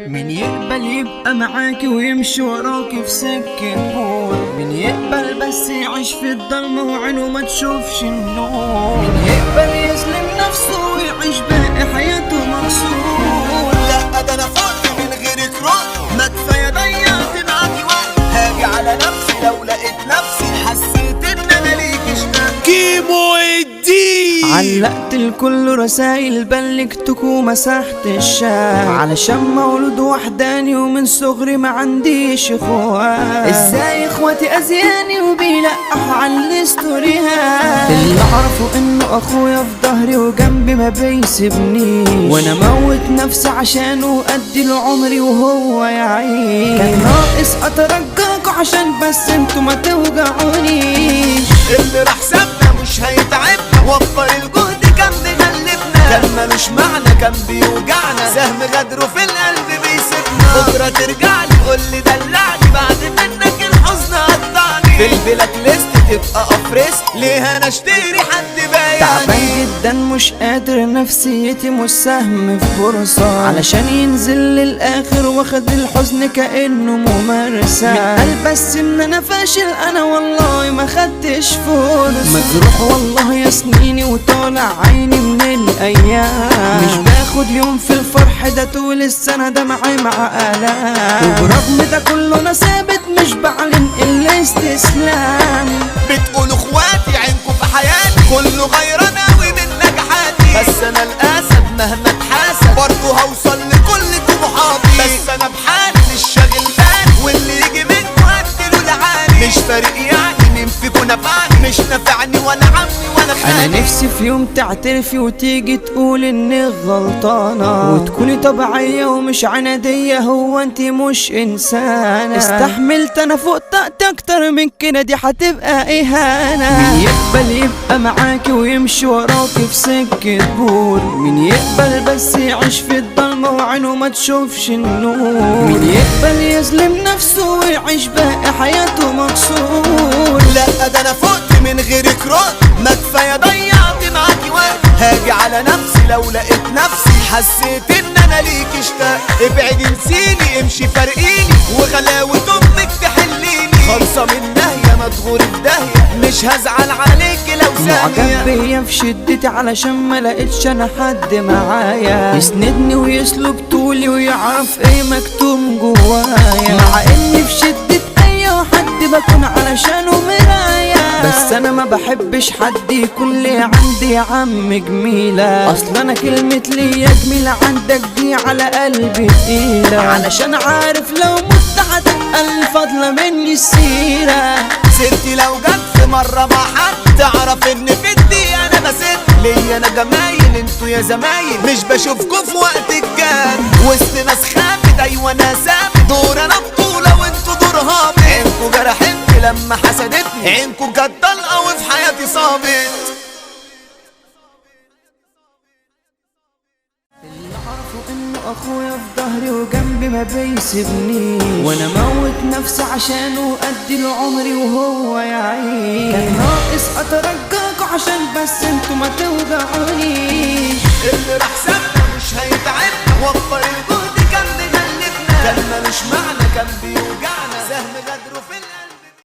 مين يقبل يبقى معاكي ويمشي وراكي في سكة نور؟ مين يقبل بس يعيش في الضلمة وعينه ما تشوفش النور؟ مين يقبل يظلم نفسه ويعيش باقي حياته مكسور؟ لا ده انا فقت من غيرك رد، ما كفايه ضيعت معاكي وقت. هاجي على نفسي لو لقيت نفسي حسيت ان انا ليك اشتقت. كيمو الدين علقت الكل رسايل بلغتك ومسحت الشارع، علشان مولود وحداني ومن صغري ما عنديش اخوات. ازاي اخواتي اذياني وبيلقحوا على الستوريهات؟ اللي اعرفه انه اخويا في ظهري وجنبي ما بيسيبنيش، وانا موت نفسي عشانه وادي له عمري وهو يعيش. كان ناقص اترجاكوا عشان بس انتوا ما توجعونيش. اللي راح سابنا مش هيتعبنا، وفر الجهد كان مغلبنا. كان ملوش معنى كان بيوجعنا، سهم غدره في القلب بيسيبنا. بكره ترجعلي قولي دلعني، بعد منك الحزن قطعني. في البلاك ليست تبقى افريس، ليه انا اشتري حد بايعني؟ تعبان جدا مش قادر، نفسيتي مش سهم في فرصة، علشان ينزل للآخر واخد الحزن كأنه ممارسة. من قلب بس ان انا فاشل، انا والله ما خدتش فرصة. مجروح والله يا سنيني وطالع عيني من الايام، مش باخد يوم في الفرح ده طول السنة، ده معي مع آلام. وبرغم ده كله انا ثابت مش بعلن الا استسلام. بتقولوا اخواتي عينكوا في حياتي، كله غيران اوي من نجاحاتي. بس انا الاسد مهما اتحاسب برضه هوصل لكل طموحاتي. بس انا بحالي مش شاغل بالي، واللي يجي منكوا هديله لعالي. مش فارق يعني مين فيكوا نفعني، مش نافعني ولا عمي ولا خالي. انا نفسي في يوم تعترفي وتيجي تقول انك غلطانة، وتكوني طبيعية ومش عنادية. هو انت مش انسانة؟ استحملت انا فوق طاقتي اكتر من كده، دي هتبقى اهانة. مين يقبل يبقى معاكي ويمشي وراكي في سكة بور؟ مين يقبل بس يعيش في الضلمة وعينه ما تشوفش النور؟ مين يقبل يظلم نفسه ويعيش باقي حياته مكسور؟ لا ده انا فقت من غيرك رد، ما كفايه ضيعت معاكي وقت. هاجي على نفسي لو لقيت نفسي حسيت ان انا ليك اشتقت. ابعدي نسيني امشي فارقيني، وغلاوة امك تحليني. خالصة من ناهية ما تغوري في داهية، مش هزعل عليكي لو ثانية. معجب بيا في شدتي علشان ما لقيتش انا حد معايا يسندني ويسلك طولي ويعرف ايه مكتوب جوايا. مع اني في شدة اي حد بكون علشانه مرايا، بس انا ما بحبش حد يكون لي عندي يا عم جميلة. اصل انا كلمة لي يا جميلة عندك دي على قلبي تقيلة، علشان عارف لو مت هتبقى الفضلة مني السيرة. سيرتي لو جت في مرة مع حد تعرف ان في الدقيقة انا بسد. ليا انا جمايل انتوا يا زمايل، مش بشوفكوا في وقت الجد. وسط ناس خافت ايوه انا ثابت، دور انا بطولة وانتوا دور هابط. عينكوا جرحتني لما حسدتني، عينكوا كانت طلقة وفي حياتي صابت. اللي اعرفه انه اخويا في ظهري وجنبي ما بيسيبنيش، وانا موت نفسي عشانه وادي له عمري وهو يعيش. كان ناقص اترجاكوا عشان بس انتوا ما توجعونيش. اللي راح سابنا مش هيتعبنا، وفر الجهد كان مغلبنا. كان ملوش معنى كان بيوجعنا،